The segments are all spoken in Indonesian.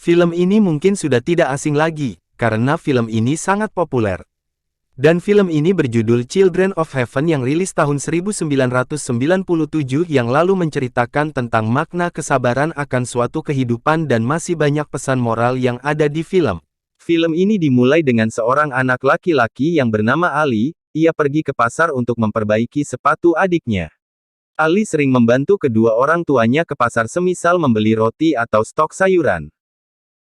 Film ini mungkin sudah tidak asing lagi, karena film ini sangat populer. Dan film ini berjudul Children of Heaven yang rilis tahun 1997 yang lalu menceritakan tentang makna kesabaran akan suatu kehidupan dan masih banyak pesan moral yang ada di film. Film ini dimulai dengan seorang anak laki-laki yang bernama Ali. Ia pergi ke pasar untuk memperbaiki sepatu adiknya. Ali sering membantu kedua orang tuanya ke pasar semisal membeli roti atau stok sayuran.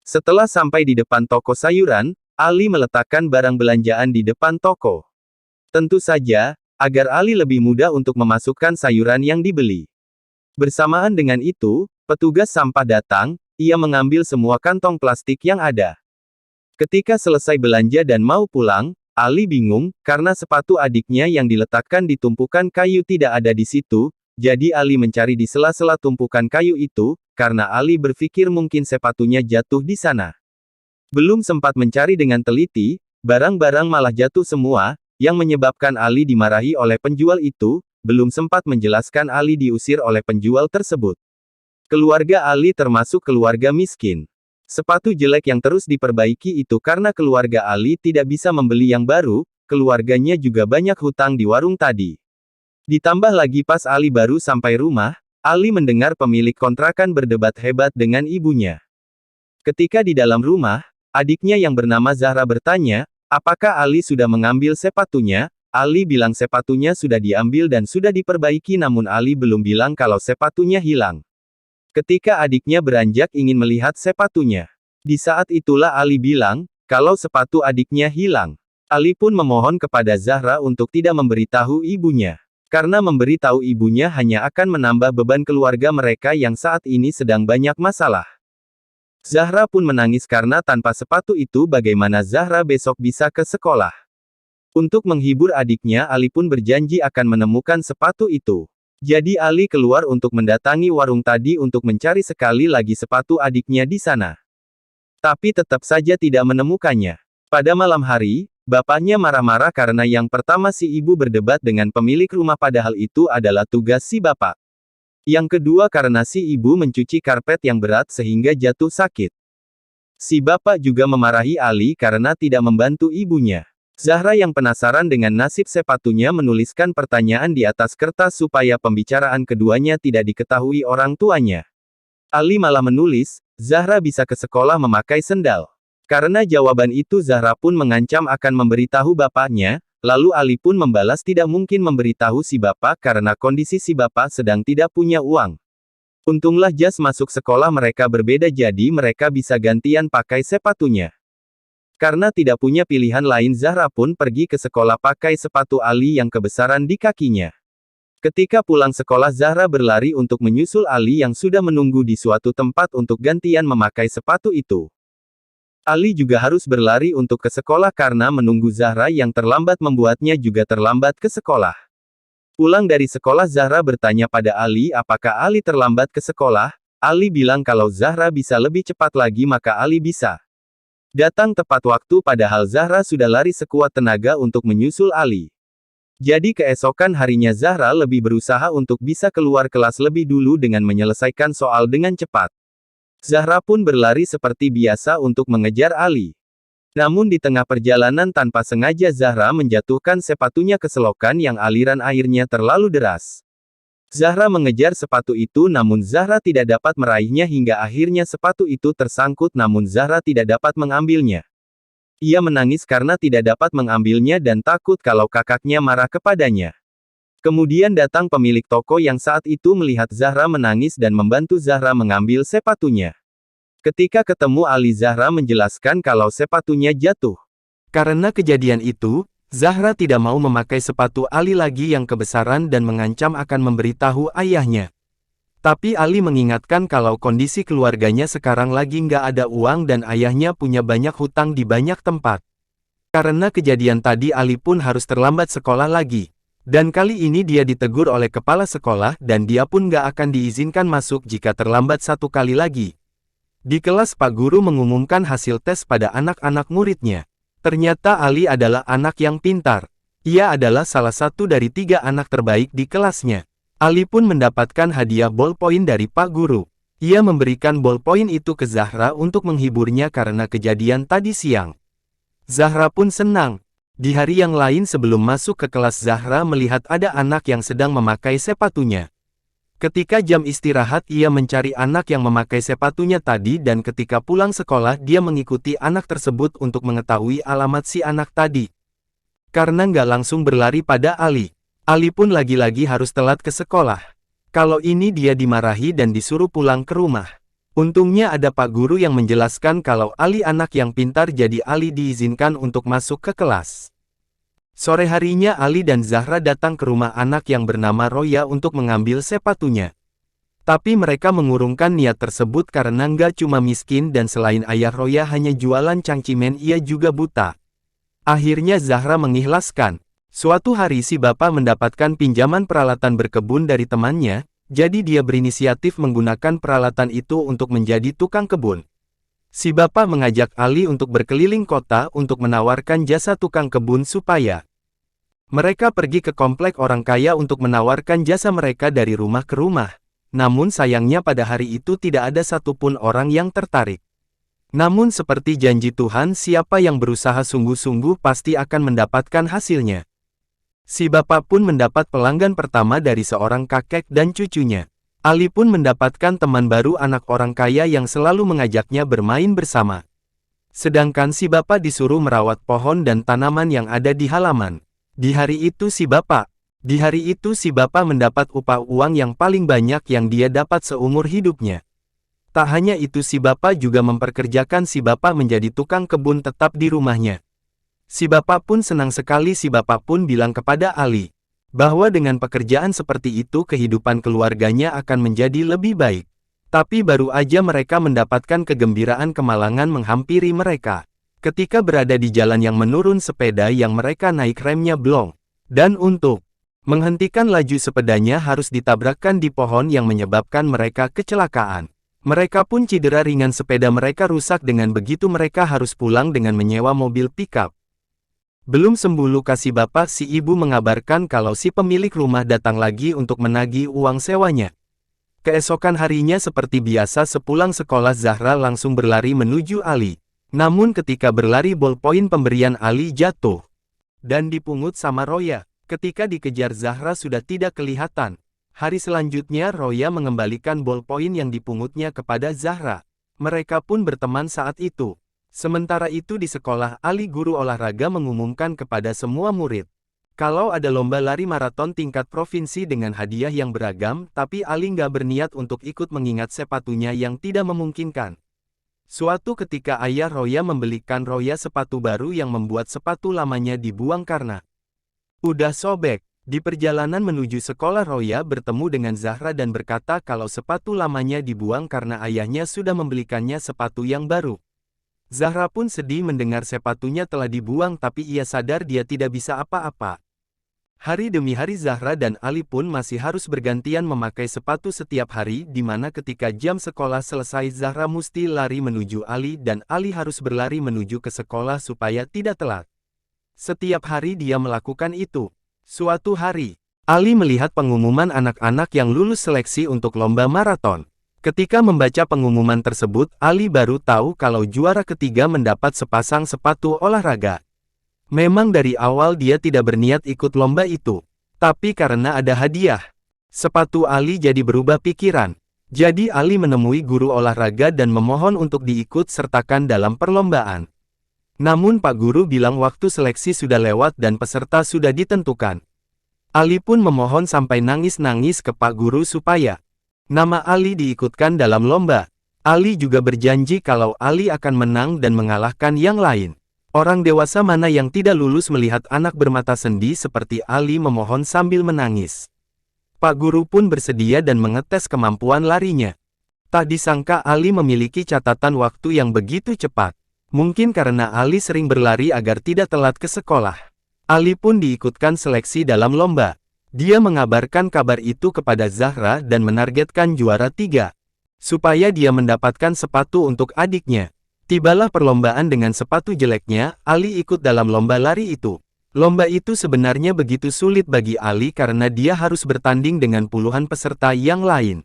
Setelah sampai di depan toko sayuran, Ali meletakkan barang belanjaan di depan toko. Tentu saja, agar Ali lebih mudah untuk memasukkan sayuran yang dibeli. Bersamaan dengan itu, petugas sampah datang, ia mengambil semua kantong plastik yang ada. Ketika selesai belanja dan mau pulang, Ali bingung, karena sepatu adiknya yang diletakkan di tumpukan kayu tidak ada di situ, jadi Ali mencari di sela-sela tumpukan kayu itu, karena Ali berpikir mungkin sepatunya jatuh di sana. Belum sempat mencari dengan teliti, barang-barang malah jatuh semua, yang menyebabkan Ali dimarahi oleh penjual itu. Belum sempat menjelaskan Ali diusir oleh penjual tersebut. Keluarga Ali termasuk keluarga miskin. Sepatu jelek yang terus diperbaiki itu karena keluarga Ali tidak bisa membeli yang baru, keluarganya juga banyak hutang di warung tadi. Ditambah lagi pas Ali baru sampai rumah, Ali mendengar pemilik kontrakan berdebat hebat dengan ibunya. Ketika di dalam rumah, adiknya yang bernama Zahra bertanya, apakah Ali sudah mengambil sepatunya? Ali bilang sepatunya sudah diambil dan sudah diperbaiki, namun Ali belum bilang kalau sepatunya hilang. Ketika adiknya beranjak ingin melihat sepatunya. Di saat itulah Ali bilang, kalau sepatu adiknya hilang. Ali pun memohon kepada Zahra untuk tidak memberitahu ibunya. Karena memberitahu ibunya hanya akan menambah beban keluarga mereka yang saat ini sedang banyak masalah. Zahra pun menangis karena tanpa sepatu itu bagaimana Zahra besok bisa ke sekolah. Untuk menghibur adiknya, Ali pun berjanji akan menemukan sepatu itu. Jadi Ali keluar untuk mendatangi warung tadi untuk mencari sekali lagi sepatu adiknya di sana. Tapi tetap saja tidak menemukannya. Pada malam hari, bapaknya marah-marah karena yang pertama si ibu berdebat dengan pemilik rumah padahal itu adalah tugas si bapak. Yang kedua karena si ibu mencuci karpet yang berat sehingga jatuh sakit. Si bapak juga memarahi Ali karena tidak membantu ibunya. Zahra yang penasaran dengan nasib sepatunya menuliskan pertanyaan di atas kertas supaya pembicaraan keduanya tidak diketahui orang tuanya. Ali malah menulis, Zahra bisa ke sekolah memakai sendal. Karena jawaban itu Zahra pun mengancam akan memberitahu bapaknya, lalu Ali pun membalas tidak mungkin memberitahu si bapak karena kondisi si bapak sedang tidak punya uang. Untunglah jas masuk sekolah mereka berbeda jadi mereka bisa gantian pakai sepatunya. Karena tidak punya pilihan lain Zahra pun pergi ke sekolah pakai sepatu Ali yang kebesaran di kakinya. Ketika pulang sekolah Zahra berlari untuk menyusul Ali yang sudah menunggu di suatu tempat untuk gantian memakai sepatu itu. Ali juga harus berlari untuk ke sekolah karena menunggu Zahra yang terlambat membuatnya juga terlambat ke sekolah. Pulang dari sekolah Zahra bertanya pada Ali apakah Ali terlambat ke sekolah. Ali bilang kalau Zahra bisa lebih cepat lagi maka Ali bisa datang tepat waktu padahal Zahra sudah lari sekuat tenaga untuk menyusul Ali. Jadi keesokan harinya Zahra lebih berusaha untuk bisa keluar kelas lebih dulu dengan menyelesaikan soal dengan cepat. Zahra pun berlari seperti biasa untuk mengejar Ali. Namun di tengah perjalanan tanpa sengaja Zahra menjatuhkan sepatunya ke selokan yang aliran airnya terlalu deras. Zahra mengejar sepatu itu namun Zahra tidak dapat meraihnya hingga akhirnya sepatu itu tersangkut namun Zahra tidak dapat mengambilnya. Ia menangis karena tidak dapat mengambilnya dan takut kalau kakaknya marah kepadanya. Kemudian datang pemilik toko yang saat itu melihat Zahra menangis dan membantu Zahra mengambil sepatunya. Ketika ketemu Ali Zahra menjelaskan kalau sepatunya jatuh. Karena kejadian itu, Zahra tidak mau memakai sepatu Ali lagi yang kebesaran dan mengancam akan memberitahu ayahnya. Tapi Ali mengingatkan kalau kondisi keluarganya sekarang lagi nggak ada uang dan ayahnya punya banyak hutang di banyak tempat. Karena kejadian tadi Ali pun harus terlambat sekolah lagi. Dan kali ini dia ditegur oleh kepala sekolah dan dia pun nggak akan diizinkan masuk jika terlambat satu kali lagi. Di kelas Pak Guru mengumumkan hasil tes pada anak-anak muridnya. Ternyata Ali adalah anak yang pintar. Ia adalah salah satu dari 3 anak terbaik di kelasnya. Ali pun mendapatkan hadiah ballpoint dari Pak Guru. Ia memberikan bolpoin itu ke Zahra untuk menghiburnya karena kejadian tadi siang. Zahra pun senang. Di hari yang lain sebelum masuk ke kelas, Zahra melihat ada anak yang sedang memakai sepatunya. Ketika jam istirahat, ia mencari anak yang memakai sepatunya tadi dan ketika pulang sekolah dia mengikuti anak tersebut untuk mengetahui alamat si anak tadi. Karena nggak langsung berlari pada Ali. Ali pun lagi-lagi harus telat ke sekolah. Kalau ini dia dimarahi dan disuruh pulang ke rumah. Untungnya ada Pak Guru yang menjelaskan kalau Ali anak yang pintar, jadi Ali diizinkan untuk masuk ke kelas. Sore harinya Ali dan Zahra datang ke rumah anak yang bernama Roya untuk mengambil sepatunya. Tapi mereka mengurungkan niat tersebut karena nggak cuma miskin dan selain ayah Roya hanya jualan cangcimen, ia juga buta. Akhirnya Zahra mengikhlaskan. Suatu hari si bapak mendapatkan pinjaman peralatan berkebun dari temannya, jadi dia berinisiatif menggunakan peralatan itu untuk menjadi tukang kebun. Si bapak mengajak Ali untuk berkeliling kota untuk menawarkan jasa tukang kebun supaya mereka pergi ke komplek orang kaya untuk menawarkan jasa mereka dari rumah ke rumah. Namun sayangnya pada hari itu tidak ada satupun orang yang tertarik. Namun seperti janji Tuhan, siapa yang berusaha sungguh-sungguh pasti akan mendapatkan hasilnya. Si bapak pun mendapat pelanggan pertama dari seorang kakek dan cucunya. Ali pun mendapatkan teman baru, anak orang kaya yang selalu mengajaknya bermain bersama. Sedangkan si bapak disuruh merawat pohon dan tanaman yang ada di halaman. Di hari itu si bapak mendapat upah uang yang paling banyak yang dia dapat seumur hidupnya. Tak hanya itu, si bapak juga memperkerjakan si bapak menjadi tukang kebun tetap di rumahnya. Si bapak pun senang sekali. Si bapak pun bilang kepada Ali bahwa dengan pekerjaan seperti itu kehidupan keluarganya akan menjadi lebih baik. Tapi baru aja mereka mendapatkan kegembiraan, kemalangan menghampiri mereka. Ketika berada di jalan yang menurun, sepeda yang mereka naik remnya blong. Dan untuk menghentikan laju sepedanya harus ditabrakkan di pohon yang menyebabkan mereka kecelakaan. Mereka pun cedera ringan, sepeda mereka rusak. Dengan begitu mereka harus pulang dengan menyewa mobil pickup. Belum sembuh luka si bapak, si ibu mengabarkan kalau si pemilik rumah datang lagi untuk menagih uang sewanya. Keesokan harinya seperti biasa sepulang sekolah, Zahra langsung berlari menuju Ali. Namun ketika berlari, bolpoin pemberian Ali jatuh dan dipungut sama Roya. Ketika dikejar, Zahra sudah tidak kelihatan. Hari selanjutnya Roya mengembalikan bolpoin yang dipungutnya kepada Zahra. Mereka pun berteman saat itu. Sementara itu di sekolah, Ali guru olahraga mengumumkan kepada semua murid kalau ada lomba lari maraton tingkat provinsi dengan hadiah yang beragam, tapi Ali nggak berniat untuk ikut mengingat sepatunya yang tidak memungkinkan. Suatu ketika ayah Roya membelikan Roya sepatu baru yang membuat sepatu lamanya dibuang karena udah sobek. Di perjalanan menuju sekolah, Roya bertemu dengan Zahra dan berkata kalau sepatu lamanya dibuang karena ayahnya sudah membelikannya sepatu yang baru. Zahra pun sedih mendengar sepatunya telah dibuang, tapi ia sadar dia tidak bisa apa-apa. Hari demi hari Zahra dan Ali pun masih harus bergantian memakai sepatu setiap hari, di mana ketika jam sekolah selesai Zahra mesti lari menuju Ali dan Ali harus berlari menuju ke sekolah supaya tidak telat. Setiap hari dia melakukan itu. Suatu hari, Ali melihat pengumuman anak-anak yang lulus seleksi untuk lomba maraton. Ketika membaca pengumuman tersebut, Ali baru tahu kalau juara ketiga mendapat sepasang sepatu olahraga. Memang dari awal dia tidak berniat ikut lomba itu. Tapi karena ada hadiah sepatu, Ali jadi berubah pikiran. Jadi Ali menemui guru olahraga dan memohon untuk diikut sertakan dalam perlombaan. Namun Pak Guru bilang waktu seleksi sudah lewat dan peserta sudah ditentukan. Ali pun memohon sampai nangis-nangis ke Pak Guru supaya nama Ali diikutkan dalam lomba. Ali juga berjanji kalau Ali akan menang dan mengalahkan yang lain. Orang dewasa mana yang tidak lulus melihat anak bermata sendi seperti Ali memohon sambil menangis. Pak Guru pun bersedia dan mengetes kemampuan larinya. Tak disangka Ali memiliki catatan waktu yang begitu cepat. Mungkin karena Ali sering berlari agar tidak telat ke sekolah. Ali pun diikutkan seleksi dalam lomba. Dia mengabarkan kabar itu kepada Zahra dan menargetkan juara 3. Supaya dia mendapatkan sepatu untuk adiknya. Tibalah perlombaan dengan sepatu jeleknya, Ali ikut dalam lomba lari itu. Lomba itu sebenarnya begitu sulit bagi Ali karena dia harus bertanding dengan puluhan peserta yang lain.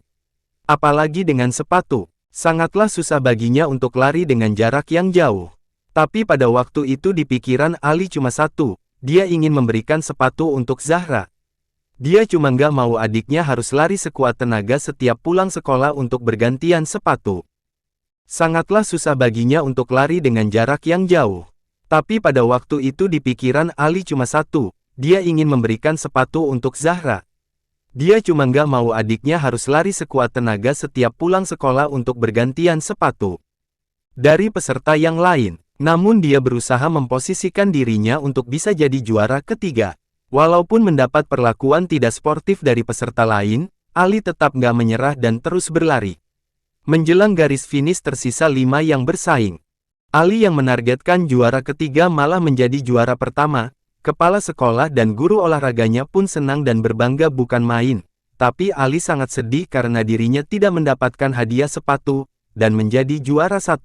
Apalagi dengan sepatu, sangatlah susah baginya untuk lari dengan jarak yang jauh. Tapi pada waktu itu di pikiran Ali cuma satu, dia ingin memberikan sepatu untuk Zahra. Dia cuma nggak mau adiknya harus lari sekuat tenaga setiap pulang sekolah untuk bergantian sepatu. Sangatlah susah baginya untuk lari dengan jarak yang jauh. Tapi pada waktu itu di pikiran Ali cuma satu, dia ingin memberikan sepatu untuk Zahra. Dia cuma nggak mau adiknya harus lari sekuat tenaga setiap pulang sekolah untuk bergantian sepatu dari peserta yang lain. Namun dia berusaha memposisikan dirinya untuk bisa jadi juara ketiga. Walaupun mendapat perlakuan tidak sportif dari peserta lain, Ali tetap nggak menyerah dan terus berlari. Menjelang garis finish tersisa 5 yang bersaing. Ali yang menargetkan juara ketiga malah menjadi juara pertama. Kepala sekolah dan guru olahraganya pun senang dan berbangga bukan main. Tapi Ali sangat sedih karena dirinya tidak mendapatkan hadiah sepatu, dan menjadi juara 1.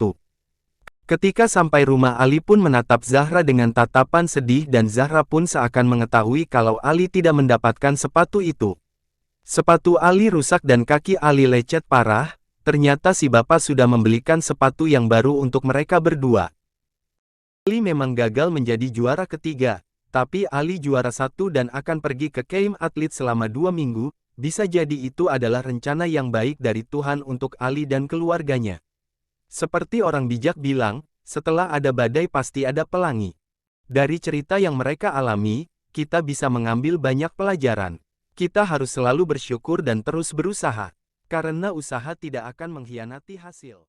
Ketika sampai rumah Ali pun menatap Zahra dengan tatapan sedih dan Zahra pun seakan mengetahui kalau Ali tidak mendapatkan sepatu itu. Sepatu Ali rusak dan kaki Ali lecet parah. Ternyata si bapak sudah membelikan sepatu yang baru untuk mereka berdua. Ali memang gagal menjadi juara ketiga, tapi Ali juara 1 dan akan pergi ke Camp Atlet selama 2 minggu, bisa jadi itu adalah rencana yang baik dari Tuhan untuk Ali dan keluarganya. Seperti orang bijak bilang, setelah ada badai pasti ada pelangi. Dari cerita yang mereka alami, kita bisa mengambil banyak pelajaran. Kita harus selalu bersyukur dan terus berusaha. Karena usaha tidak akan mengkhianati hasil.